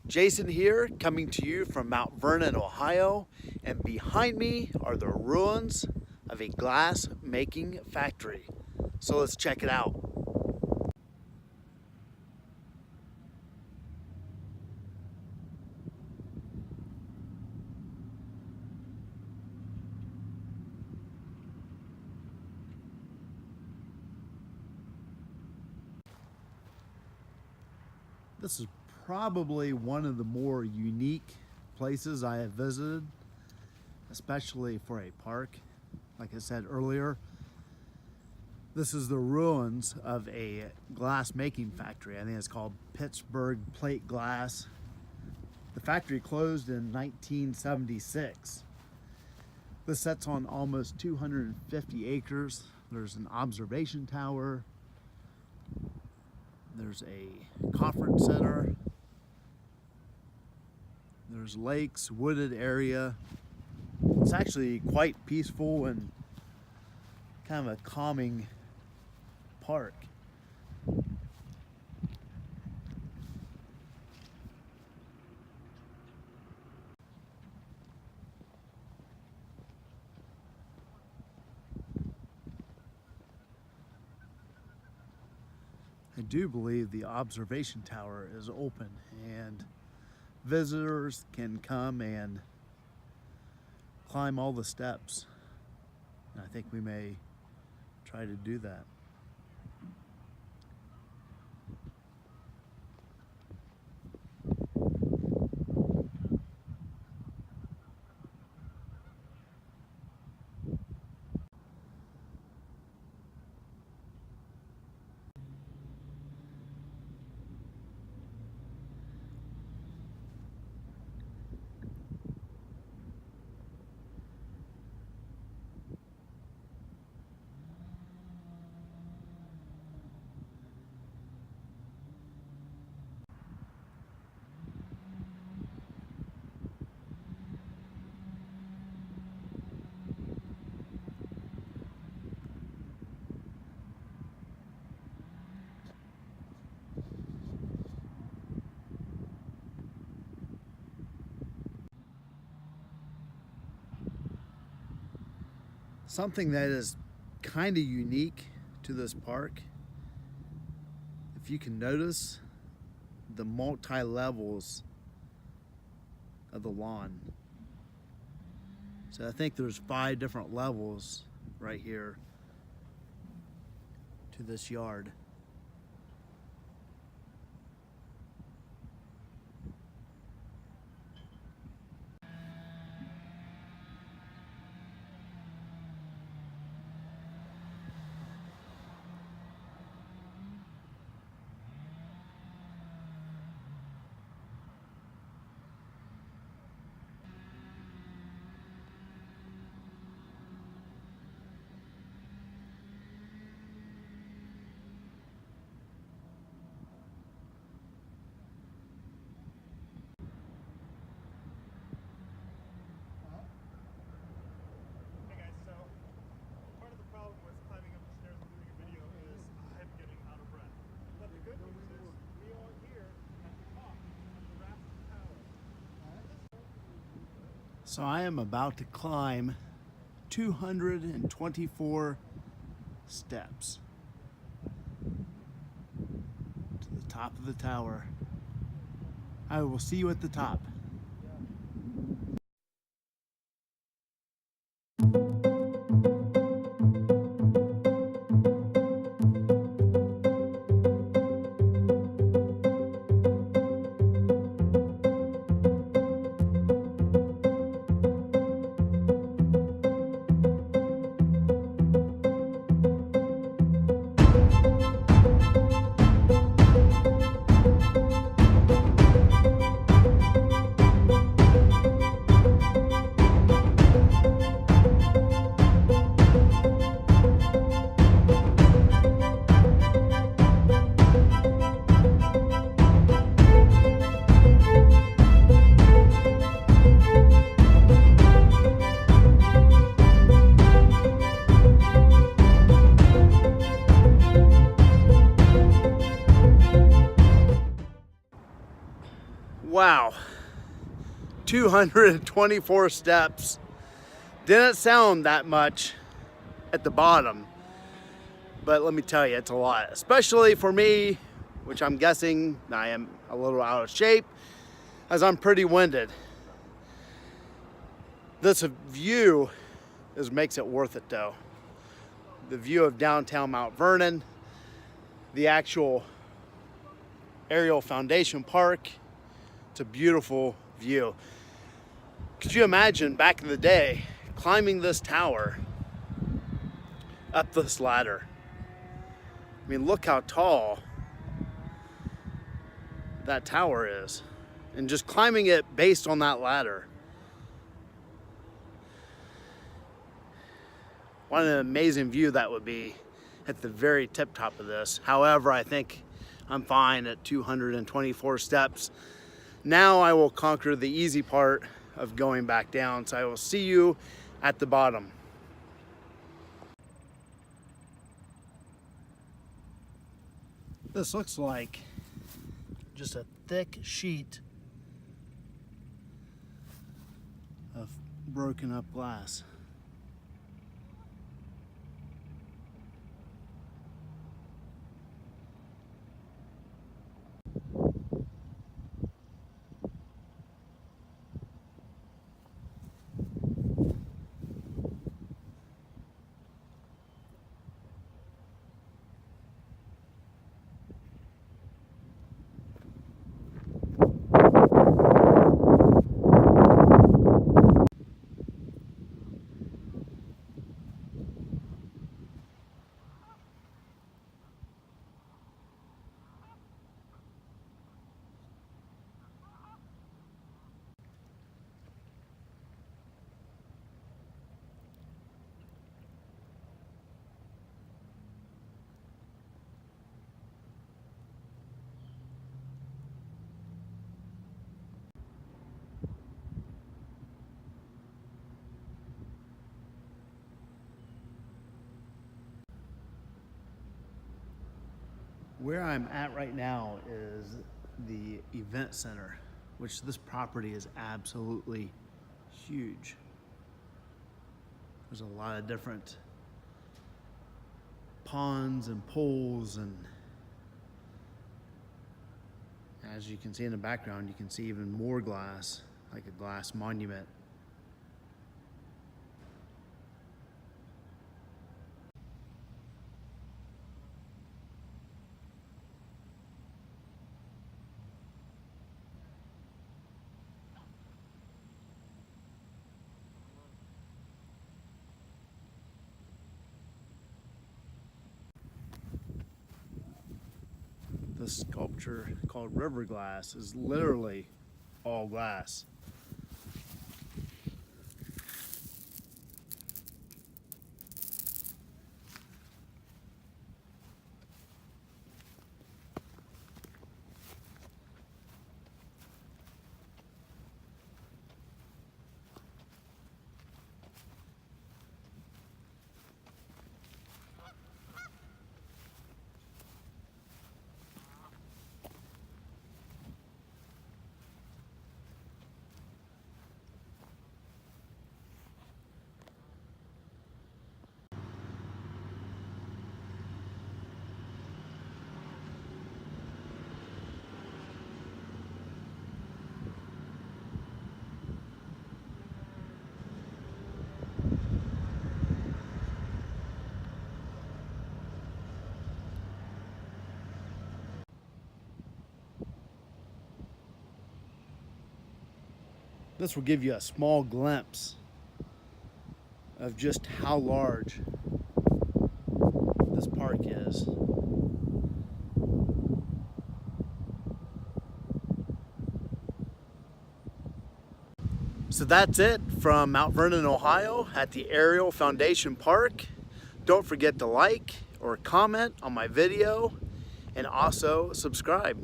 Jason here, coming to you from Mount Vernon, Ohio, and behind me are the ruins of a glass making factory. So let's check it out. This is probably one of the more unique places I have visited, especially for a park. Like I said earlier, this is the ruins of a glass making factory. I think it's called Pittsburgh Plate Glass. The factory closed in 1976. This sits on almost 250 acres. There's an observation tower. There's a conference center. There's lakes, wooded area. It's actually quite peaceful and kind of a calming park. I do believe the observation tower is open and visitors can come and climb all the steps. And I think we may try to do that. Something that is kind of unique to this park, if you can notice the multi-levels of the lawn. So I think there's 5 different levels right here to this yard. So I am about to climb 224 steps to the top of the tower. I will see you at the top. Wow, 224 steps. Didn't sound that much at the bottom, but let me tell you, it's a lot, especially for me, which I'm guessing I am a little out of shape as I'm pretty winded. This view makes it worth it though. The view of downtown Mount Vernon, the actual Ariel Foundation Park. It's a beautiful view. Could you imagine back in the day climbing this tower up this ladder? I mean, look how tall that tower is, and just climbing it based on that ladder. What an amazing view that would be at the very tip top of this. However, I think I'm fine at 224 steps. Now I will conquer the easy part of going back down. So I will see you at the bottom. This looks like just a thick sheet of broken up glass. Where I'm at right now is the event center, which this property is absolutely huge. There's a lot of different ponds and pools, and as you can see in the background, you can see even more glass, like a glass monument. This sculpture called River Glass is literally all glass. This will give you a small glimpse of just how large this park is. So that's it from Mount Vernon, Ohio at the Ariel Foundation Park. Don't forget to like or comment on my video and also subscribe.